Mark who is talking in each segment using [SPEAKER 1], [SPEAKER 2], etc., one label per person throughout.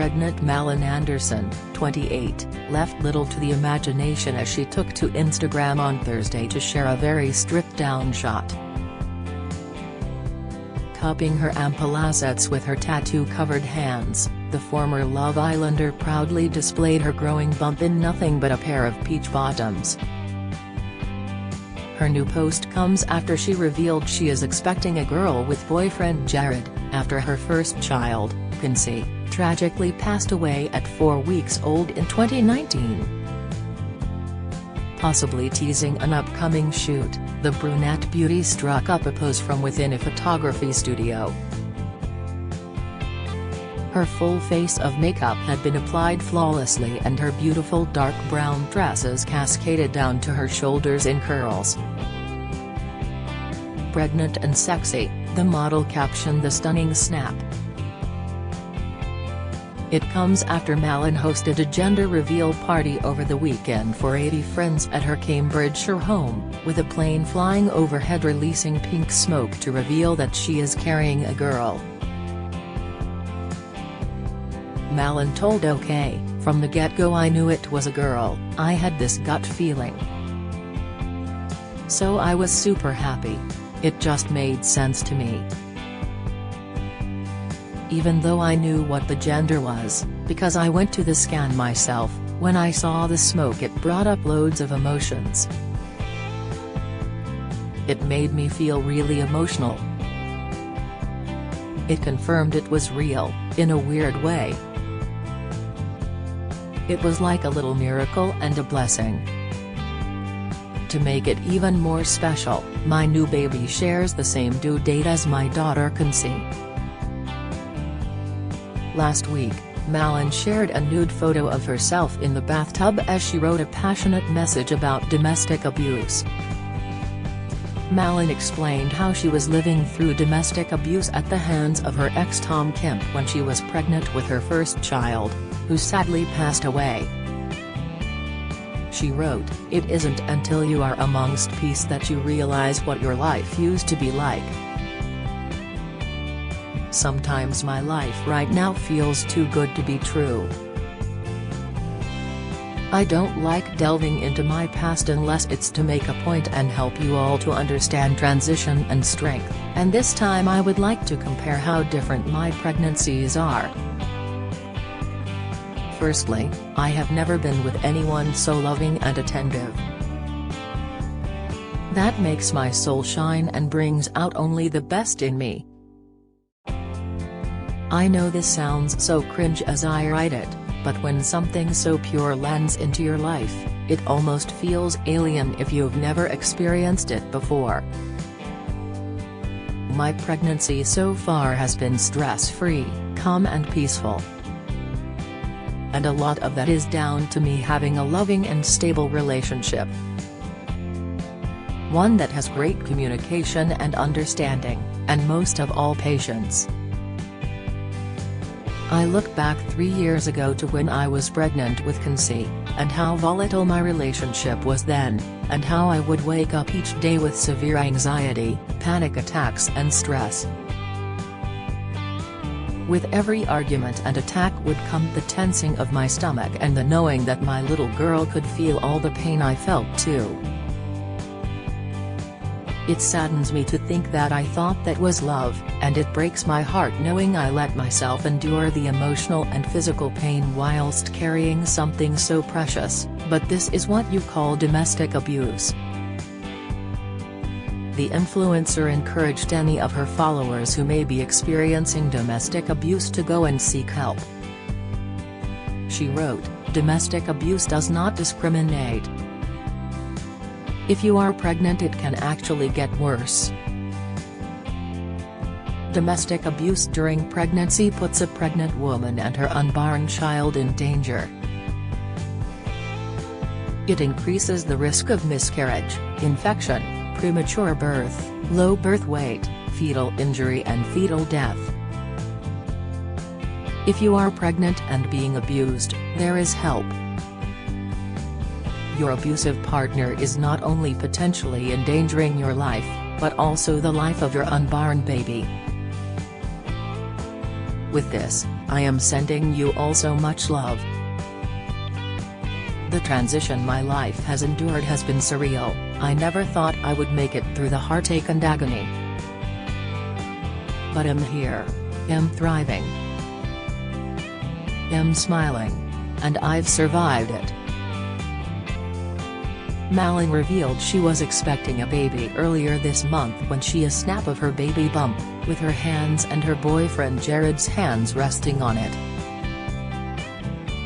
[SPEAKER 1] Pregnant Malin Andersson, 28, left little to the imagination as she took to Instagram on Thursday to share a very stripped-down shot. Cupping her ample assets with her tattoo-covered hands, the former Love Islander proudly displayed her growing bump in nothing but a pair of peach bottoms. Her new post comes after she revealed she is expecting a girl with boyfriend Jared, after her first child, Kinsey, tragically passed away at 4 weeks old in 2019. Possibly teasing an upcoming shoot, the brunette beauty struck up a pose from within a photography studio. Her full face of makeup had been applied flawlessly and her beautiful dark brown tresses cascaded down to her shoulders in curls. "Pregnant and sexy," the model captioned the stunning snap. It comes after Malin hosted a gender reveal party over the weekend for 80 friends at her Cambridgeshire home, with a plane flying overhead releasing pink smoke to reveal that she is carrying a girl. Malin told OK, "From the get-go I knew it was a girl, I had this gut feeling. So I was super happy. It just made sense to me. Even though I knew what the gender was, because I went to the scan myself, when I saw the smoke it brought up loads of emotions. It made me feel really emotional. It confirmed it was real, in a weird way. It was like a little miracle and a blessing. To make it even more special, my new baby shares the same due date as my daughter Kinsey." Last week, Malin shared a nude photo of herself in the bathtub as she wrote a passionate message about domestic abuse. Malin explained how she was living through domestic abuse at the hands of her ex Tom Kemp when she was pregnant with her first child, who sadly passed away. She wrote, "It isn't until you are amongst peace that you realize what your life used to be like. Sometimes my life right now feels too good to be true. I don't like delving into my past unless it's to make a point and help you all to understand transition and strength, and this time I would like to compare how different my pregnancies are. Firstly, I have never been with anyone so loving and attentive. That makes my soul shine and brings out only the best in me. I know this sounds so cringe as I write it, but when something so pure lands into your life, it almost feels alien if you've never experienced it before. My pregnancy so far has been stress-free, calm and peaceful. And a lot of that is down to me having a loving and stable relationship. One that has great communication and understanding, and most of all patience. I look back 3 years ago to when I was pregnant with Kinsey, and how volatile my relationship was then, and how I would wake up each day with severe anxiety, panic attacks and stress. With every argument and attack would come the tensing of my stomach and the knowing that my little girl could feel all the pain I felt too. It saddens me to think that I thought that was love, and it breaks my heart knowing I let myself endure the emotional and physical pain whilst carrying something so precious, but this is what you call domestic abuse." The influencer encouraged any of her followers who may be experiencing domestic abuse to go and seek help. She wrote, "Domestic abuse does not discriminate. If you are pregnant it can actually get worse. Domestic abuse during pregnancy puts a pregnant woman and her unborn child in danger. It increases the risk of miscarriage, infection, premature birth, low birth weight, fetal injury and fetal death. If you are pregnant and being abused, there is help. Your abusive partner is not only potentially endangering your life, but also the life of your unborn baby. With this, I am sending you all so much love. The transition my life has endured has been surreal. I never thought I would make it through the heartache and agony. But I'm here. I'm thriving. I'm smiling. And I've survived it. Malin revealed she was expecting a baby earlier this month when she a snap of her baby bump, with her hands and her boyfriend Jared's hands resting on it.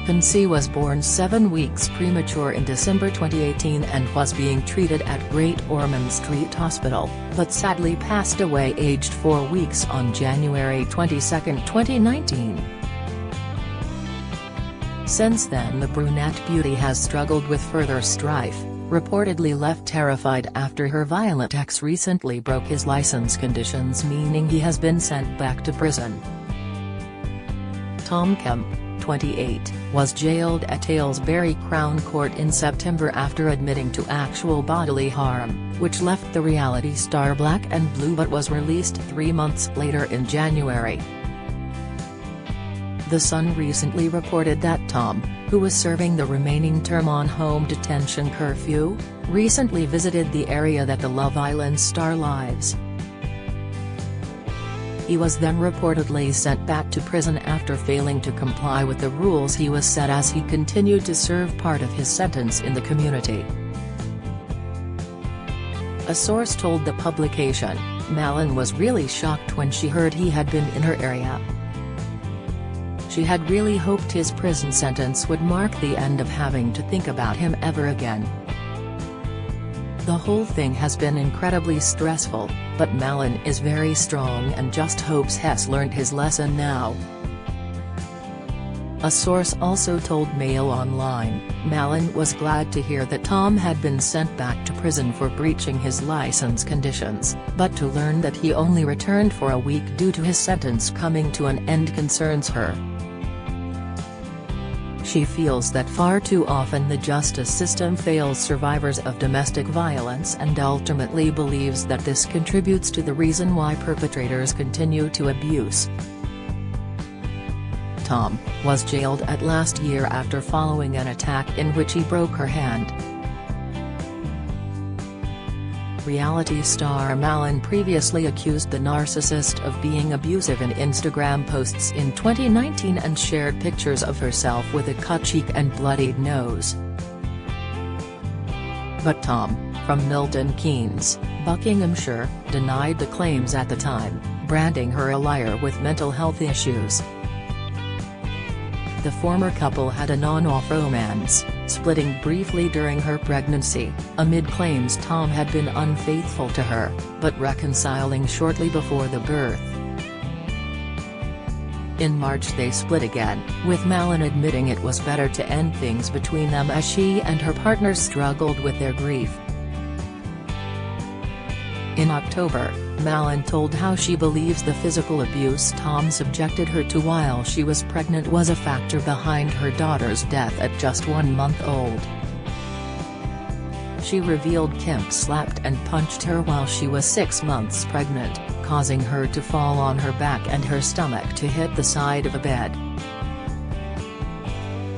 [SPEAKER 1] Kunci was born 7 weeks premature in December 2018 and was being treated at Great Ormond Street Hospital, but sadly passed away aged 4 weeks on January 22, 2019. Since then the brunette beauty has struggled with further strife, reportedly left terrified after her violent ex recently broke his license conditions, meaning he has been sent back to prison. Tom Kemp, 28, was jailed at Aylesbury Crown Court in September after admitting to actual bodily harm, which left the reality star black and blue, but was released 3 months later in January. The Sun recently reported that Tom, who was serving the remaining term on home detention curfew, recently visited the area that the Love Island star lives. He was then reportedly sent back to prison after failing to comply with the rules he was set as he continued to serve part of his sentence in the community. A source told the publication, Malin was really shocked when she heard he had been in her area. She had really hoped his prison sentence would mark the end of having to think about him ever again. The whole thing has been incredibly stressful, but Malin is very strong and just hopes he's learned his lesson now. A source also told Mail Online, Malin was glad to hear that Tom had been sent back to prison for breaching his license conditions, but to learn that he only returned for a week due to his sentence coming to an end concerns her. She feels that far too often the justice system fails survivors of domestic violence and ultimately believes that this contributes to the reason why perpetrators continue to abuse. Tom was jailed at last year after following an attack in which he broke her hand. Reality star Malin previously accused the narcissist of being abusive in Instagram posts in 2019 and shared pictures of herself with a cut cheek and bloodied nose. But Tom, from Milton Keynes, Buckinghamshire, denied the claims at the time, branding her a liar with mental health issues. The former couple had an on-off romance, splitting briefly during her pregnancy, amid claims Tom had been unfaithful to her, but reconciling shortly before the birth. In March they split again, with Malin admitting it was better to end things between them as she and her partner struggled with their grief. In October, Malin told how she believes the physical abuse Tom subjected her to while she was pregnant was a factor behind her daughter's death at just 1 month old. She revealed Kemp slapped and punched her while she was 6 months pregnant, causing her to fall on her back and her stomach to hit the side of a bed.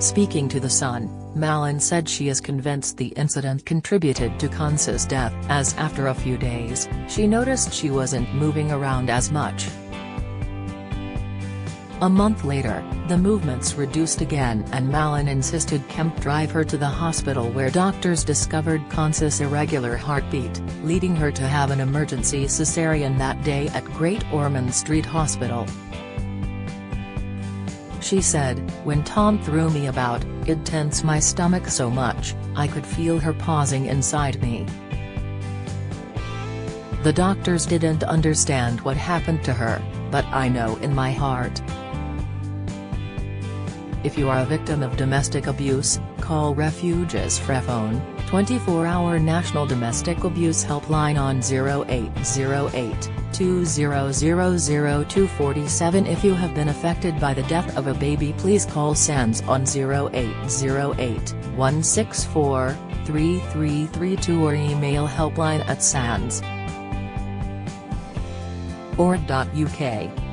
[SPEAKER 1] Speaking to The Sun, Malin said she is convinced the incident contributed to Kunci's death as after a few days, she noticed she wasn't moving around as much. A month later, the movements reduced again and Malin insisted Kemp drive her to the hospital where doctors discovered Kunci's irregular heartbeat, leading her to have an emergency cesarean that day at Great Ormond Street Hospital. She said, when Tom threw me about, it tensed my stomach so much, I could feel her pausing inside me. The doctors didn't understand what happened to her, but I know in my heart. If you are a victim of domestic abuse, call Refuges Frefone, 24-hour National Domestic Abuse Helpline on 0808 2000 247. If you have been affected by the death of a baby, please call SANS on 0808 164 3332 or email helpline@sans.org.uk.